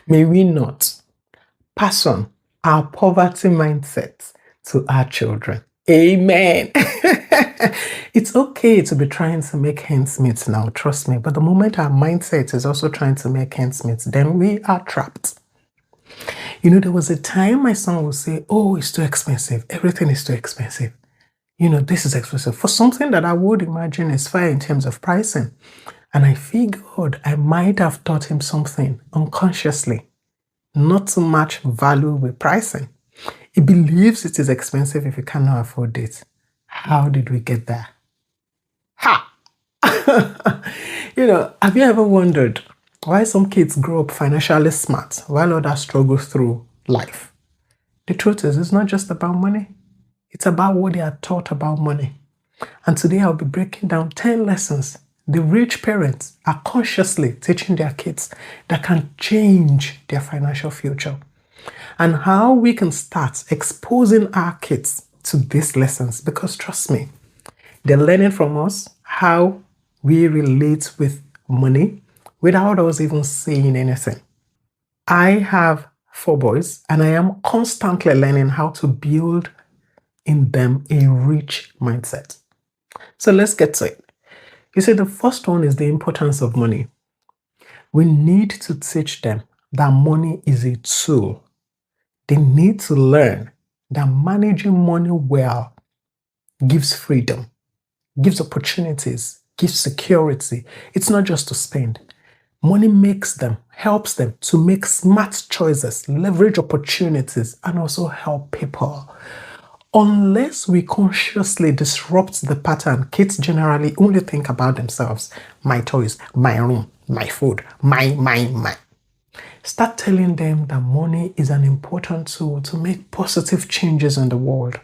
May we not pass on our poverty mindset to our children. Amen. It's okay to be trying to make ends meet now, trust me. But the moment our mindset is also trying to make ends meet, then we are trapped. There was a time my son would say, "Oh, it's too expensive. Everything is too expensive. This is expensive," for something that I would imagine is fair in terms of pricing. And I figured I might have taught him something unconsciously, not to match value with pricing. He believes it is expensive if you cannot afford it. How did we get there? Ha! Have you ever wondered why some kids grow up financially smart while others struggle through life? The truth is, it's not just about money. It's about what they are taught about money. And today I'll be breaking down 10 lessons the rich parents are consciously teaching their kids that can change their financial future, and how we can start exposing our kids to these lessons, because trust me, they're learning from us how we relate with money without us even saying anything. I have 4 boys, and I am constantly learning how to build in them a rich mindset. So let's get to it. You see, the first one is the importance of money. We need to teach them that money is a tool. They need to learn that managing money well gives freedom, gives opportunities, gives security. It's not just to spend. Money helps them to make smart choices, leverage opportunities, and also help people. Unless we consciously disrupt the pattern, kids generally only think about themselves. My toys, my room, my food, my. Start telling them that money is an important tool to make positive changes in the world.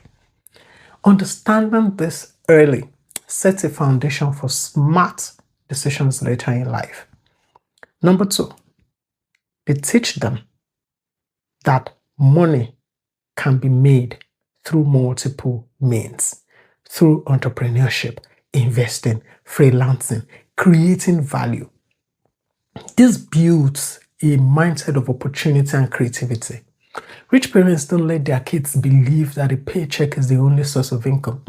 Understanding this early sets a foundation for smart decisions later in life. Number 2, they teach them that money can be made through multiple means, through entrepreneurship, investing, freelancing, creating value. This builds a mindset of opportunity and creativity. Rich parents don't let their kids believe that a paycheck is the only source of income.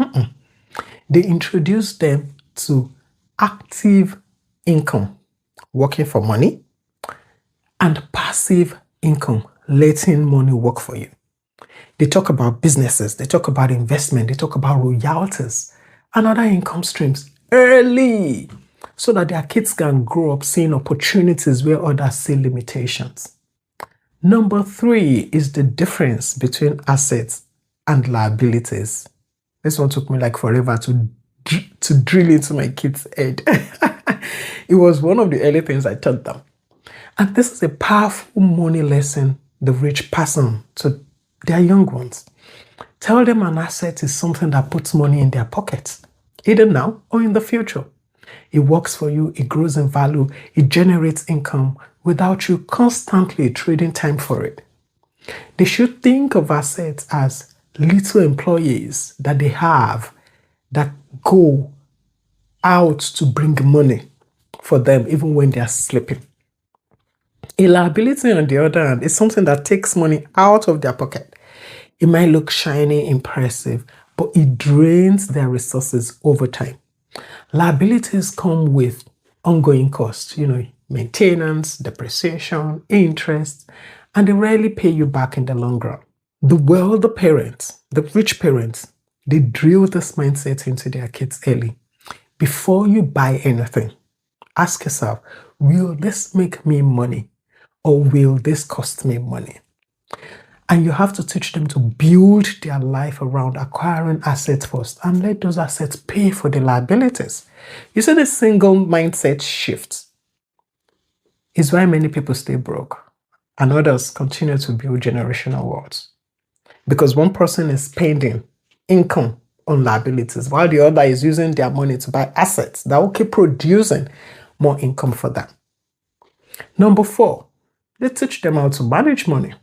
They introduce them to active income, working for money, and passive income, letting money work for you. They talk about businesses, they talk about investment, they talk about royalties and other income streams early, so that their kids can grow up seeing opportunities where others see limitations. Number 3 is the difference between assets and liabilities. This one took me like forever to drill into my kids' head. It was one of the early things I taught them. And this is a powerful money lesson the rich pass on to their young ones. Tell them an asset is something that puts money in their pockets, either now or in the future. It works for you, it grows in value, it generates income without you constantly trading time for it. They should think of assets as little employees that they have that go out to bring money for them even when they are sleeping. A liability, on the other hand, is something that takes money out of their pocket. It might look shiny, impressive, but it drains their resources over time. Liabilities come with ongoing costs, maintenance, depreciation, interest, and they rarely pay you back in the long run. The wealthy parents, the rich parents, they drill this mindset into their kids early. Before you buy anything, ask yourself, will this make me money or will this cost me money? And you have to teach them to build their life around acquiring assets first and let those assets pay for the liabilities. You see, the single mindset shift is why many people stay broke and others continue to build generational wealth. Because one person is spending income on liabilities while the other is using their money to buy assets that will keep producing more income for them. Number 4, they teach them how to manage money.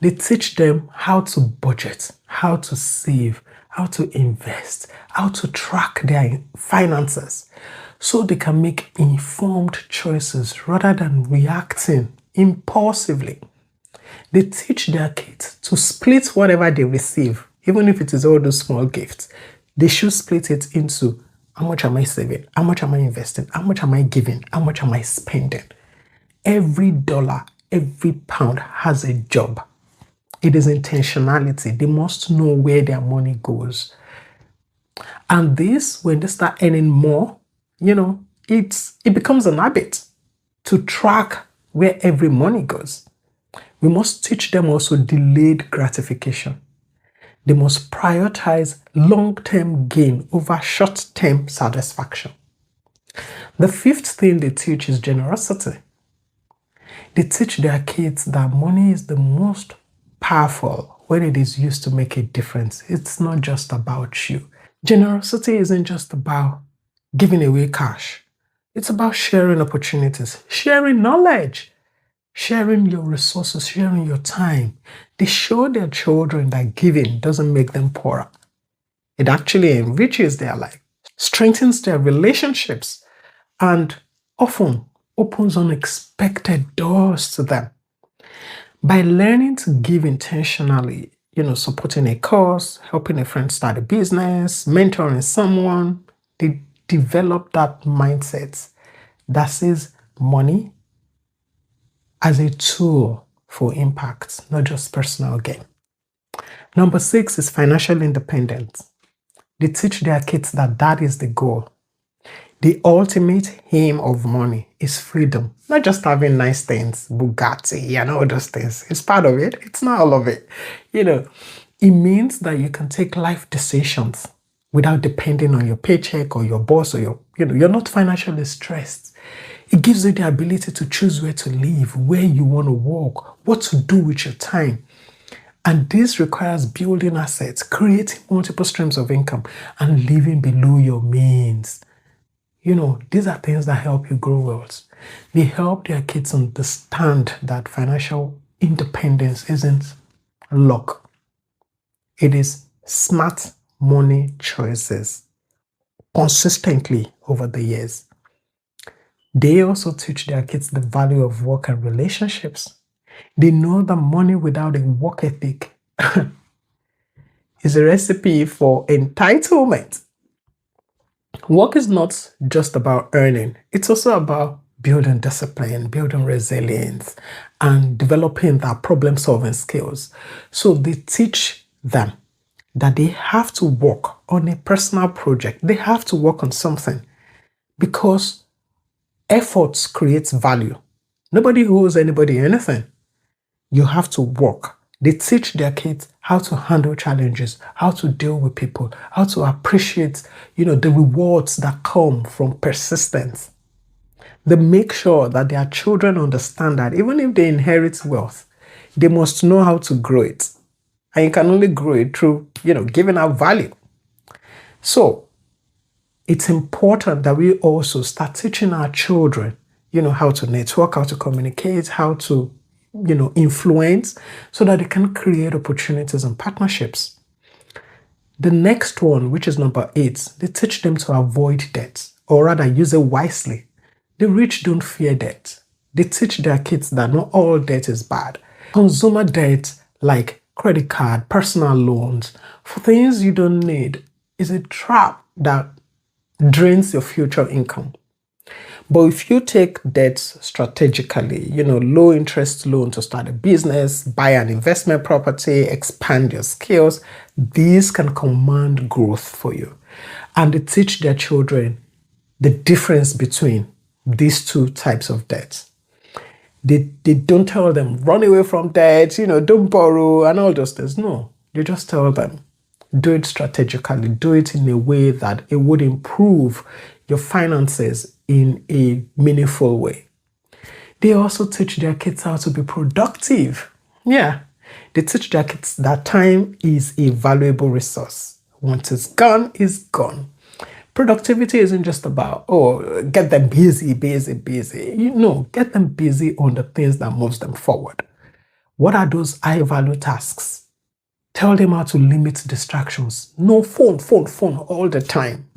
They teach them how to budget, how to save, how to invest, how to track their finances, so they can make informed choices rather than reacting impulsively. They teach their kids to split whatever they receive, even if it is all those small gifts. They should split it into how much am I saving? How much am I investing? How much am I giving? How much am I spending? Every dollar, every pound has a job. It is intentionality. They must know where their money goes. And this, when they start earning more, it becomes an habit to track where every money goes. We must teach them also delayed gratification. They must prioritize long-term gain over short-term satisfaction. The fifth thing they teach is generosity. They teach their kids that money is the most powerful when it is used to make a difference. It's not just about you. Generosity isn't just about giving away cash. It's about sharing opportunities, sharing knowledge, sharing your resources, sharing your time. They show their children that giving doesn't make them poorer. It actually enriches their life, strengthens their relationships, and often opens unexpected doors to them. By learning to give intentionally, supporting a cause, helping a friend start a business, mentoring someone, they develop that mindset that sees money as a tool for impact, not just personal gain. Number 6 is financial independence. They teach their kids that is the goal. The ultimate aim of money is freedom, not just having nice things, Bugatti, and all those things. It's part of it. It's not all of it. It means that you can take life decisions without depending on your paycheck or your boss or you're not financially stressed. It gives you the ability to choose where to live, where you want to work, what to do with your time. And this requires building assets, creating multiple streams of income, and living below your means. These are things that help you grow wealth. They help their kids understand that financial independence isn't luck. It is smart money choices consistently over the years. They also teach their kids the value of work and relationships. They know that money without a work ethic is a recipe for entitlement. Work is not just about earning. It's also about building discipline, building resilience, and developing their problem-solving skills. So they teach them that they have to work on a personal project. They have to work on something because efforts creates value. Nobody owes anybody anything. You have to work. They teach their kids how to handle challenges, how to deal with people, how to appreciate, the rewards that come from persistence. They make sure that their children understand that even if they inherit wealth, they must know how to grow it. And you can only grow it through, giving out value. So it's important that we also start teaching our children, how to network, how to communicate, how to influence, so that they can create opportunities and partnerships. The next one, which is number 8, they teach them to avoid debt, or rather use it wisely. The rich don't fear debt. They teach their kids that not all debt is bad. Consumer debt, like credit card, personal loans, for things you don't need, is a trap that drains your future income. But if you take debt strategically, low interest loan to start a business, buy an investment property, expand your skills, these can command growth for you. And they teach their children the difference between these two types of debt. They don't tell them, run away from debt, don't borrow and all those things. No, they just tell them, do it strategically, do it in a way that it would improve your finances in a meaningful way. They also teach their kids how to be productive. Yeah, they teach their kids that time is a valuable resource. Once it's gone, it's gone. Productivity isn't just about, get them busy. Get them busy on the things that moves them forward. What are those high-value tasks? Tell them how to limit distractions. No phone all the time.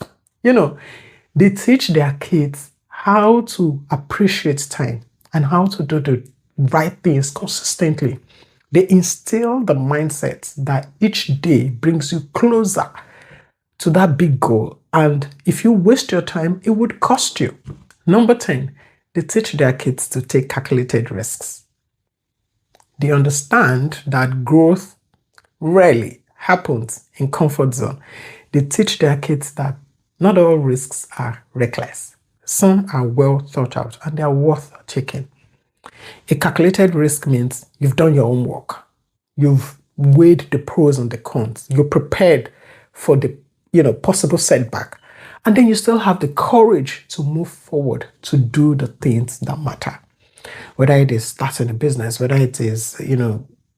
They teach their kids how to appreciate time and how to do the right things consistently. They instill the mindset that each day brings you closer to that big goal. And if you waste your time, it would cost you. Number 10, they teach their kids to take calculated risks. They understand that growth rarely happens in comfort zone. They teach their kids that not all risks are reckless. Some are well thought out and they are worth taking. A calculated risk means you've done your own work. You've weighed the pros and the cons. You're prepared for the possible setback. And then you still have the courage to move forward to do the things that matter. Whether it is starting a business, whether it is,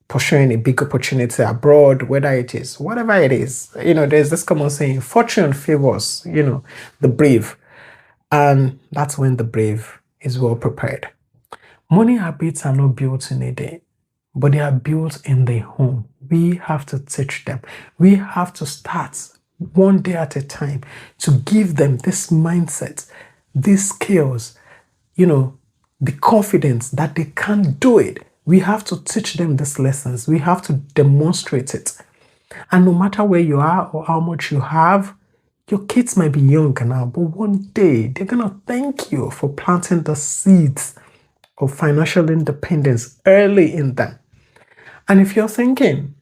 pursuing a big opportunity abroad, whether it is, whatever it is, there's this common saying, fortune favors, the brave. And that's when the brave is well prepared. Money habits are not built in a day, but they are built in the home. We have to teach them. We have to start one day at a time to give them this mindset, these skills, the confidence that they can do it. We have to teach them these lessons. We have to demonstrate it. And no matter where you are or how much you have, your kids might be young now, but one day they're going to thank you for planting the seeds of financial independence early in them. And if you're thinking,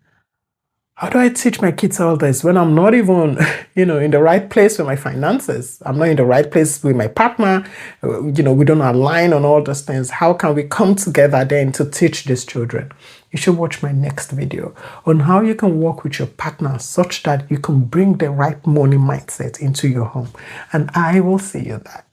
how do I teach my kids all this when I'm not even, in the right place with my finances? I'm not in the right place with my partner. We don't align on all those things. How can we come together then to teach these children? You should watch my next video on how you can work with your partner such that you can bring the right money mindset into your home. And I will see you there.